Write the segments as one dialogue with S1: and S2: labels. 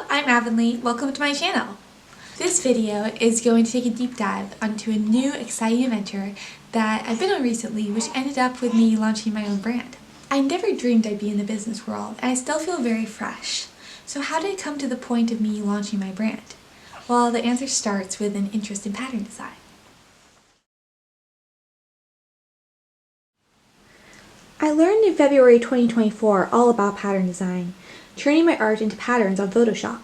S1: Hello, I'm Avonlea. Welcome to my channel. This video is going to take a deep dive onto a new exciting adventure that I've been on recently, which ended up with me launching my own brand. I never dreamed I'd be in the business world, and I still feel very fresh. So how did it come to the point of me launching my brand? Well, the answer starts with an interest in pattern design. I learned in February 2024 all about pattern design, turning my art into patterns on Photoshop.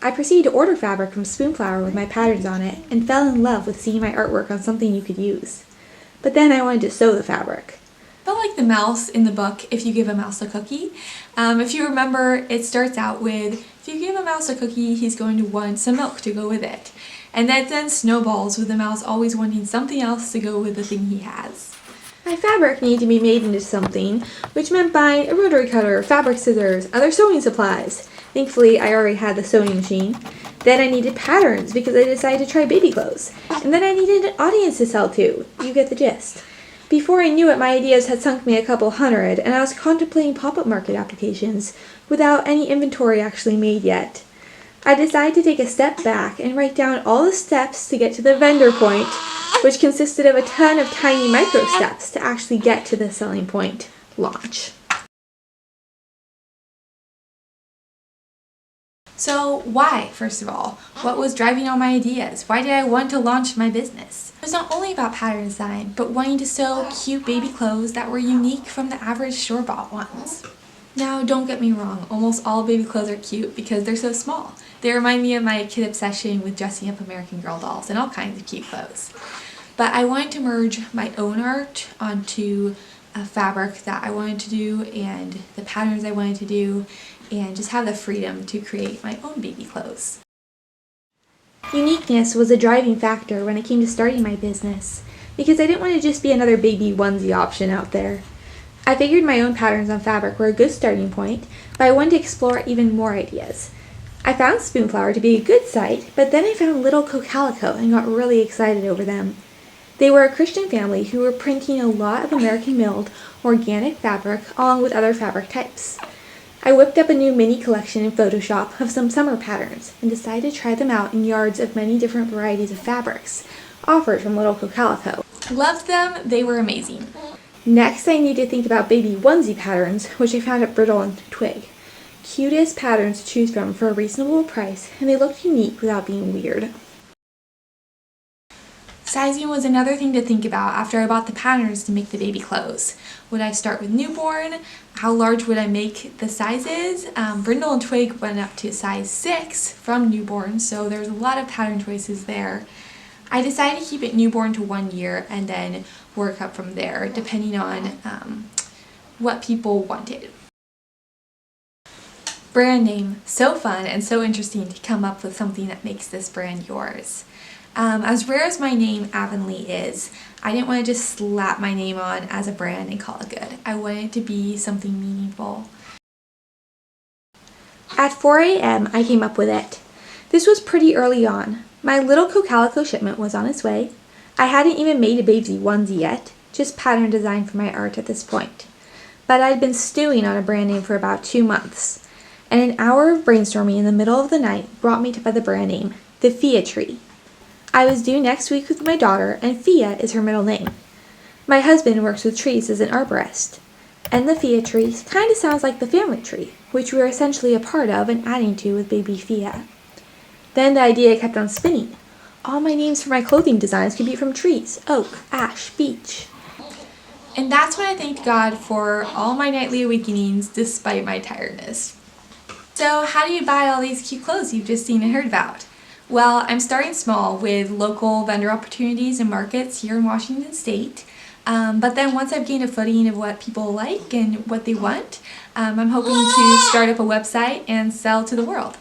S1: I proceeded to order fabric from Spoonflower with my patterns on it and fell in love with seeing my artwork on something you could use. But then I wanted to sew the fabric. I felt like the mouse in the book, If You Give a Mouse a Cookie. If you remember, it starts out with, if you give a mouse a cookie, he's going to want some milk to go with it. And that then snowballs with the mouse always wanting something else to go with the thing he has. My fabric needed to be made into something, which meant buying a rotary cutter, fabric scissors, other sewing supplies. Thankfully, I already had the sewing machine. Then I needed patterns because I decided to try baby clothes. And then I needed an audience to sell to. You get the gist. Before I knew it, my ideas had sunk me a couple hundred, and I was contemplating pop-up market applications without any inventory actually made yet. I decided to take a step back and write down all the steps to get to the vendor point, which consisted of a ton of tiny micro steps to actually get to the selling point, launch. So why, first of all? What was driving all my ideas? Why did I want to launch my business? It was not only about pattern design, but wanting to sew cute baby clothes that were unique from the average store-bought ones. Now, don't get me wrong, almost all baby clothes are cute because they're so small. They remind me of my kid obsession with dressing up American Girl dolls and all kinds of cute clothes. But I wanted to merge my own art onto a fabric that I wanted to do and the patterns I wanted to do, and just have the freedom to create my own baby clothes. Uniqueness was a driving factor when it came to starting my business, because I didn't want to just be another baby onesie option out there. I figured my own patterns on fabric were a good starting point, but I wanted to explore even more ideas. I found Spoonflower to be a good site, but then I found Little Calico and got really excited over them. They were a Christian family who were printing a lot of American milled, organic fabric along with other fabric types. I whipped up a new mini collection in Photoshop of some summer patterns and decided to try them out in yards of many different varieties of fabrics offered from Little Calico. Loved them, they were amazing. Next, I needed to think about baby onesie patterns, which I found at Brittle and Twig. Cutest patterns to choose from for a reasonable price, and they looked unique without being weird. Sizing was another thing to think about after I bought the patterns to make the baby clothes. Would I start with newborn? How large would I make the sizes? Brindle and Twig went up to size 6 from newborn, so there's a lot of pattern choices there. I decided to keep it newborn to 1 year and then work up from there, depending on what people wanted. Brand name. So fun and so interesting to come up with something that makes this brand yours. As rare as my name Avonlea is, I didn't want to just slap my name on as a brand and call it good. I wanted it to be something meaningful. At 4 a.m. I came up with it. This was pretty early on. My Little Calico shipment was on its way. I hadn't even made a baby onesie yet, just pattern design for my art at this point. But I'd been stewing on a brand name for about 2 months, and an hour of brainstorming in the middle of the night brought me to the brand name, the Fia Tree. I was due next week with my daughter, and Fia is her middle name. My husband works with trees as an arborist, and the Fia Tree kind of sounds like the family tree, which we are essentially a part of and adding to with baby Fia. Then the idea kept on spinning. All my names for my clothing designs could be from trees: oak, ash, beech. And that's when I thanked God for all my nightly awakenings despite my tiredness. So how do you buy all these cute clothes you've just seen and heard about? Well, I'm starting small with local vendor opportunities and markets here in Washington State. But then once I've gained a footing of what people like and what they want, I'm hoping to start up a website and sell to the world.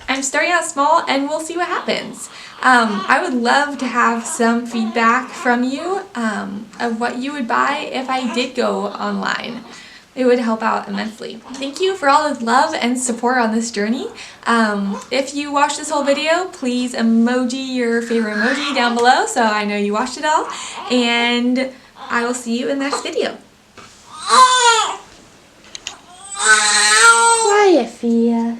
S1: I'm starting out small and we'll see what happens. I would love to have some feedback from you of what you would buy if I did go online. It would help out immensely. Thank you for all the love and support on this journey. If you watched this whole video, please emoji your favorite emoji down below so I know you watched it all. And I will see you in the next video. Quiet, Fia.